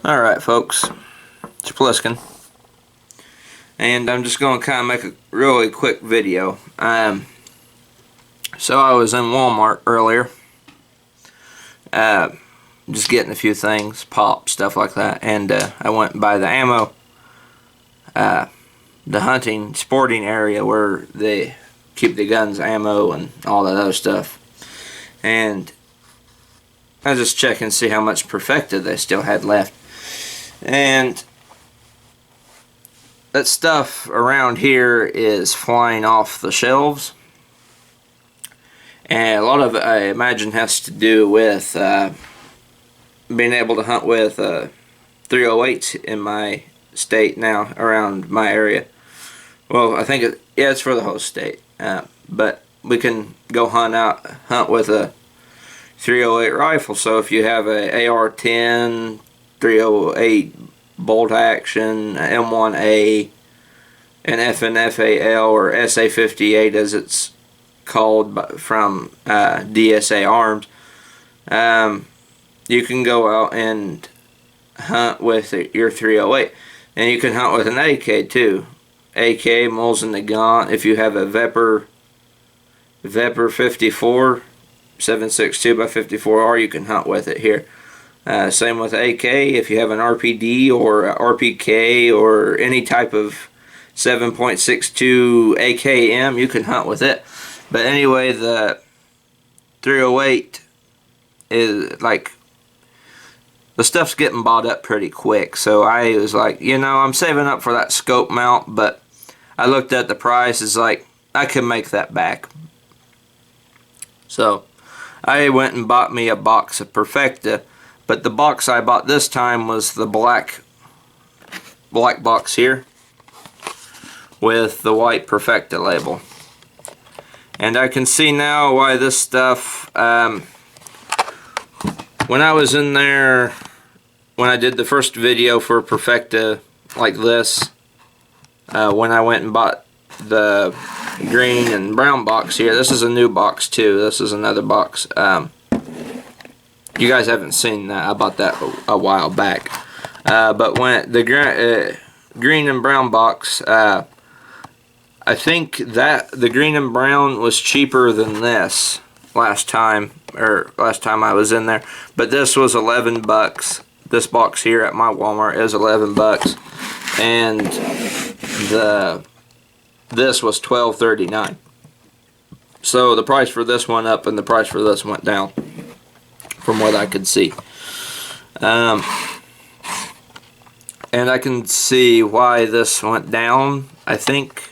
Alright folks, it's Pliskin, and I'm just going to kind of make a really quick video. So I was in Walmart earlier, just getting a few things, pop, stuff like that, and I went by the ammo, the hunting, sporting area where they keep the guns, ammo, and all that other stuff. And I was just checking to see how much Perfecta they still had left. And that stuff around here is flying off the shelves. And a lot of it, I imagine, has to do with being able to hunt with 308s in my state now, around my area. Well, I think it's for the whole state. But we can go hunt with a 308 rifle. So if you have a AR-10, 308 bolt action, M1A, an FNFAL, or SA58 as it's called from DSA Arms, you can go out and hunt with your 308. And you can hunt with an AK too. AK, Moles in the Gaunt. If you have a Vepr 54, 7.62 x 54R, you can hunt with it here. Same with AK. If you have an RPD or a RPK or any type of 7.62 AKM, you can hunt with it. But anyway, the 308 is like, the stuff's getting bought up pretty quick. So I was like, you know, I'm saving up for that scope mount, but I looked at the price, it's like, I can make that back. So I went and bought me a box of Perfecta, but the box I bought this time was the black box here with the white Perfecta label. And I can see now why this stuff, when I was in there, when I did the first video for Perfecta like this, when I went and bought the green and brown box here, this is a new box too, this is another box. You guys haven't seen that, I bought that a while back. But when the green and brown box, I think that the green and brown was cheaper than this last time I was in there, but this was 11 bucks. This box here at my Walmart is 11 bucks, and this was $12.39. So the price for this one up and the price for this went down, from what I could see. And I can see why this went down. I think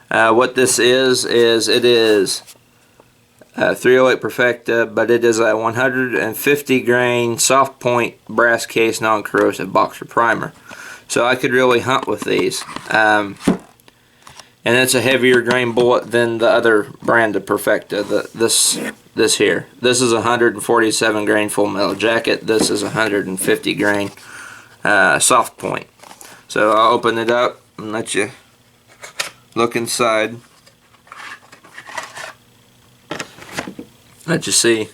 what this is it is 308 Perfecta, but it is a 150 grain soft point brass case non-corrosive boxer primer. So I could really hunt with these. And it's a heavier grain bullet than the other brand of Perfecta. This here. This is a 147 grain full metal jacket. This is 150 grain soft point. So I'll open it up and let you look inside. Let you see.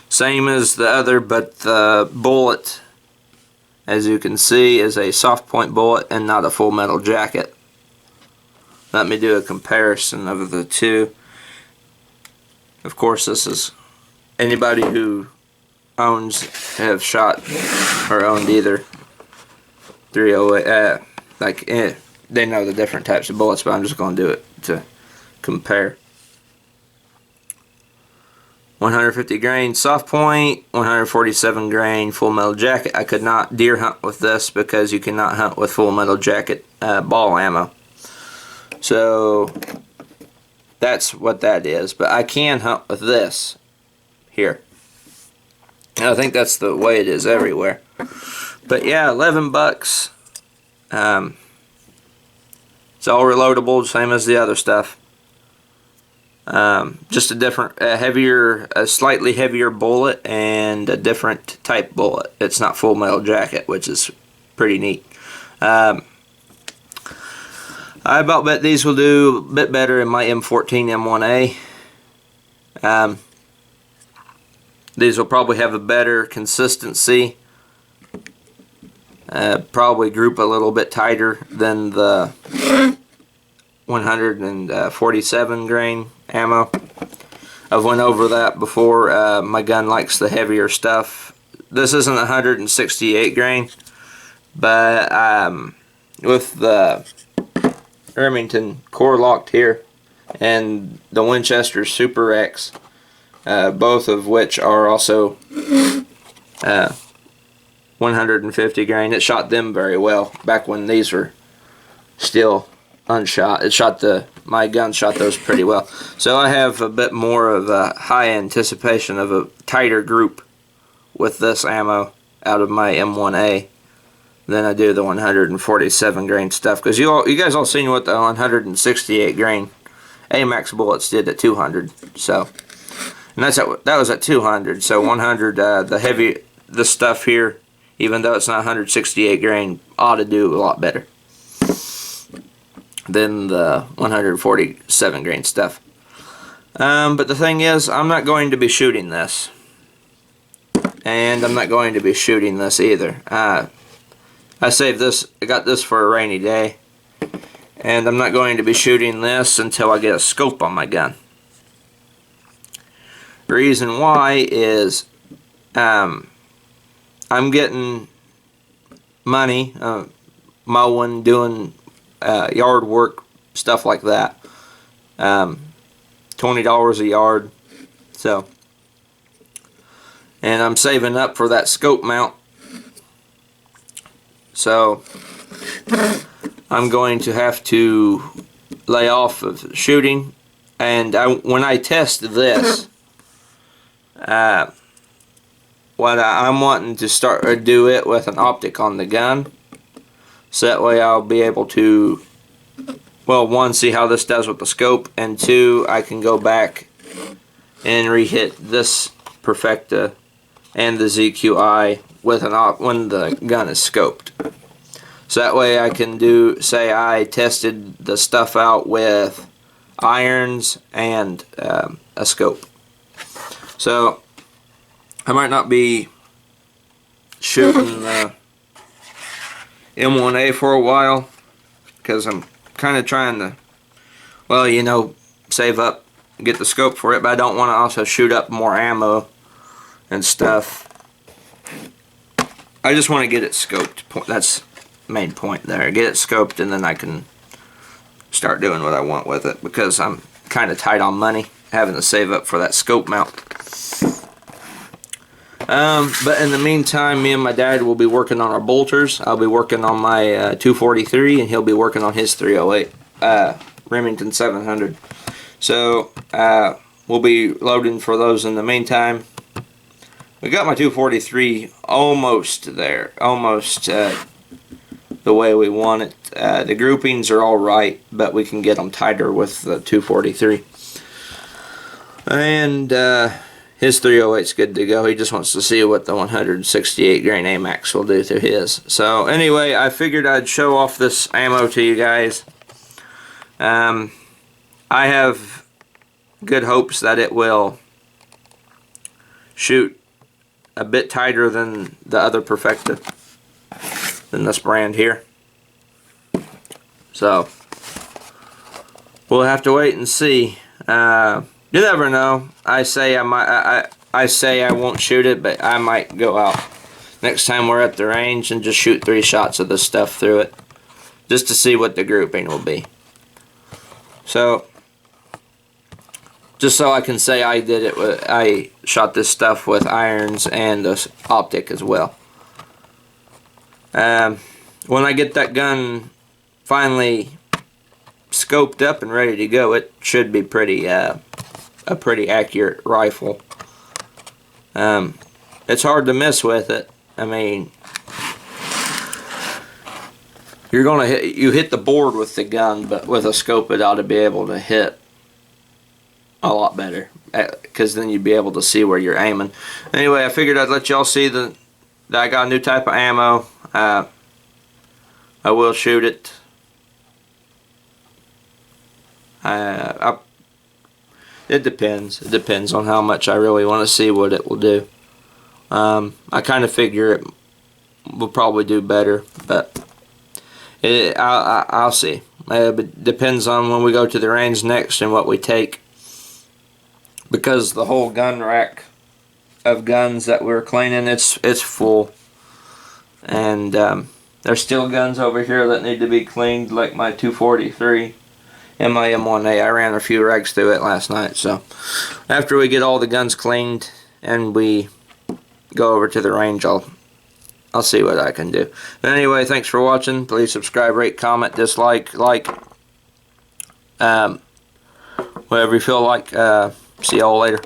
Same as the other, but the bullet, as you can see, is a soft point bullet and not a full metal jacket. Let me do a comparison of the two. Of course, this is anybody who have shot or owned either 308, they know the different types of bullets, but I'm just going to do it to compare. 150 grain soft point, 147 grain full metal jacket. I could not deer hunt with this because you cannot hunt with full metal jacket ball ammo. So that's what that is. But I can hunt with this here. And I think that's the way it is everywhere. But yeah, 11 bucks. It's all reloadable, same as the other stuff. Just a different, a slightly heavier bullet and a different type bullet. It's not full metal jacket, which is pretty neat. I about bet these will do a bit better in my M14 M1A. These will probably have a better consistency probably group a little bit tighter than the 147 grain ammo. I've went over that before. My gun likes the heavier stuff. This isn't 168 grain, but with the Remington core locked here and the Winchester Super X, both of which are also 150 grain. It shot them very well back when these were still unshot. My gun shot those pretty well. So I have a bit more of a high anticipation of a tighter group with this ammo out of my M1A than I do the 147 grain stuff, because you guys all seen what the 168 grain AMAX bullets did at 200. So, and that was at 200. So 100, the stuff here, even though it's not 168 grain, ought to do a lot better than the 147 grain stuff. But the thing is, I'm not going to be shooting this, and I'm not going to be shooting this either. I saved this. I got this for a rainy day, and I'm not going to be shooting this until I get a scope on my gun. The reason why is I'm getting money mowing, doing yard work, stuff like that. $20 a yard. So, and I'm saving up for that scope mount. So I'm going to have to lay off of shooting. And when I test this, what I'm wanting to start do it with an optic on the gun, so that way I'll be able to, well, one, see how this does with the scope, and two, I can go back and re-hit this Perfecta and the ZQI with when the gun is scoped. So that way I can say I tested the stuff out with irons and a scope. So I might not be shooting the M1A for a while, because I'm kind of trying to, well, you know, save up, get the scope for it, but I don't want to also shoot up more ammo and stuff. I just want to get it scoped. That's the main point there. Get it scoped, and then I can start doing what I want with it, because I'm kind of tight on money, having to save up for that scope mount. But in the meantime, me and my dad will be working on our bolters. I'll be working on my 243, and he'll be working on his 308 Remington 700. So we'll be loading for those in the meantime. We got my 243 almost there, almost the way we want it. The groupings are all right, but we can get them tighter with the 243. And his 308's good to go. He just wants to see what the 168 grain AMAX will do to his. So anyway, I figured I'd show off this ammo to you guys. I have good hopes that it will shoot a bit tighter than the other Perfecta, than this brand here. So we'll have to wait and see. You never know. I say I won't shoot it, but I might go out next time we're at the range and just shoot 3 shots of this stuff through it, just to see what the grouping will be. So, just so I can say I did it with, I shot this stuff with irons and the optic as well. When I get that gun finally scoped up and ready to go, it should be a pretty accurate rifle. It's hard to miss with it. I mean, you hit the board with the gun, but with a scope it ought to be able to hit a lot better, because then you'd be able to see where you're aiming. Anyway, I figured I'd let y'all see that I got a new type of ammo. I will shoot it. It depends. It depends on how much I really want to see what it will do. I kind of figure it will probably do better, but I'll see. It depends on when we go to the range next and what we take, because the whole gun rack of guns that we're cleaning, it's full, and there's still guns over here that need to be cleaned, like my 243 and my M1A. I ran a few rags through it last night, so after we get all the guns cleaned and we go over to the range, I'll see what I can do. But anyway, thanks for watching. Please subscribe, rate, comment, dislike, like, whatever you feel like. See y'all later.